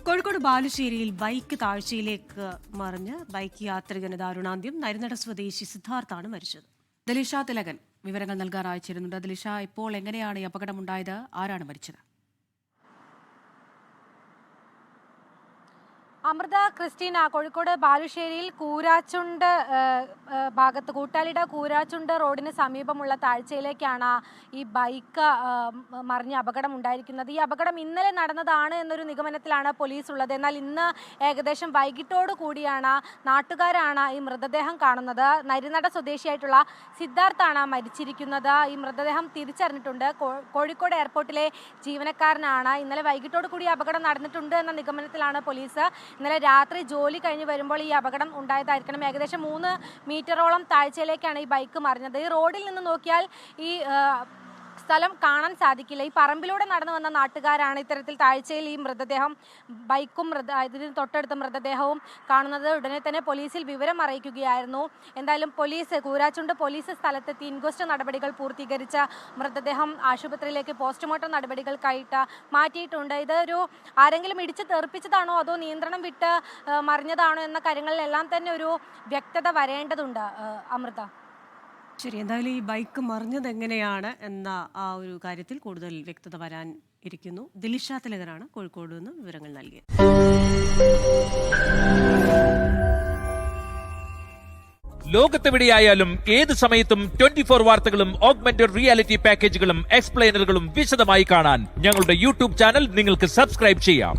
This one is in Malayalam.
കോഴിക്കോട് ബാലുശ്ശേരിയിൽ ബൈക്ക് താഴ്ചയിലേക്ക് മറിഞ്ഞ് ബൈക്ക് യാത്രികന് ദാരുണാന്ത്യം. നരിനട സ്വദേശി സിദ്ധാർത്ഥാണ് മരിച്ചത്. ദലിഷ തിലകൻ വിവരങ്ങൾ നൽകാൻ അയച്ചിരുന്നുണ്ട്. ദലിഷ, ഇപ്പോൾ എങ്ങനെയാണ് ഈ അപകടമുണ്ടായത്? ആരാണ് മരിച്ചത്? അമൃത ക്രിസ്റ്റീന, കോഴിക്കോട് ബാലുശ്ശേരിയിൽ കൂരാച്ചുണ്ട് ഭാഗത്ത് കൂട്ടാലിയുടെ കൂരാച്ചുണ്ട് റോഡിന് സമീപമുള്ള താഴ്ചയിലേക്കാണ് ഈ ബൈക്ക് മറിഞ്ഞ് അപകടം ഉണ്ടായിരിക്കുന്നത്. ഈ അപകടം ഇന്നലെ നടന്നതാണ് എന്നൊരു നിഗമനത്തിലാണ് പോലീസ് ഉള്ളത്. എന്നാൽ ഇന്ന് ഏകദേശം വൈകിട്ടോടു കൂടിയാണ് നാട്ടുകാരാണ് ഈ മൃതദേഹം കാണുന്നത്. നരിനട സ്വദേശിയായിട്ടുള്ള സിദ്ധാർത്ഥാണ് മരിച്ചിരിക്കുന്നത്. ഈ മൃതദേഹം തിരിച്ചറിഞ്ഞിട്ടുണ്ട്. കോഴിക്കോട് എയർപോർട്ടിലെ ജീവനക്കാരനാണ്. ഇന്നലെ വൈകിട്ടോടു കൂടി അപകടം നടന്നിട്ടുണ്ട് എന്ന നിഗമനത്തിലാണ് പോലീസ്. ഇന്നലെ രാത്രി ജോലി കഴിഞ്ഞ് വരുമ്പോൾ ഈ അപകടം ഉണ്ടായതായിരിക്കണം. ഏകദേശം 3 മീറ്ററോളം താഴ്ചയിലേക്കാണ് ഈ ബൈക്ക് മറിഞ്ഞത്. ഈ റോഡിൽ നിന്ന് നോക്കിയാൽ ഈ സ്ഥലം കാണാൻ സാധിക്കില്ല. ഈ പറമ്പിലൂടെ നടന്നു വന്ന നാട്ടുകാരാണ് ഇത്തരത്തിൽ താഴ്ചയിൽ ഈ മൃതദേഹം, ബൈക്കും ഇതിന് തൊട്ടടുത്ത മൃതദേഹവും കാണുന്നത്. ഉടനെ തന്നെ പോലീസിൽ വിവരം അറിയിക്കുകയായിരുന്നു. എന്തായാലും കൂരാച്ചുണ്ട് പോലീസ് സ്ഥലത്തെത്തി ഇൻക്വസ്റ്റ് നടപടികൾ പൂർത്തീകരിച്ച മൃതദേഹം ആശുപത്രിയിലേക്ക് പോസ്റ്റ്മോർട്ടം നടപടികൾക്കായിട്ട് മാറ്റിയിട്ടുണ്ട്. ഇതൊരു ആരെങ്കിലും ഇടിച്ച് തെറിപ്പിച്ചതാണോ അതോ നിയന്ത്രണം വിട്ട് മറിഞ്ഞതാണോ എന്ന കാര്യങ്ങളിലെല്ലാം തന്നെ ഒരു വ്യക്തത വരേണ്ടതുണ്ട്. അമൃത, ശരി, എന്തായാലും ഈ ബൈക്ക് മറിഞ്ഞത് എങ്ങനെയാണ് എന്ന ആ ഒരു കാര്യത്തിൽ കൂടുതൽ വ്യക്തത വരാൻ ഇരിക്കുന്നു. ദിലിഷ തിലകനാണ് കോഴിക്കോട് നിന്ന് വിവരങ്ങൾ നൽകിയത്. ലോകത്തെവിടെയായാലും ഏത് സമയത്തും 24 വാർത്തകളും ഓഗ്മെന്റഡ് റിയാലിറ്റി പാക്കേജുകളും എക്സ്പ്ലെയിനറുകളും വിശദമായി കാണാൻ ഞങ്ങളുടെ യൂട്യൂബ് ചാനൽ നിങ്ങൾക്ക് സബ്സ്ക്രൈബ് ചെയ്യാം.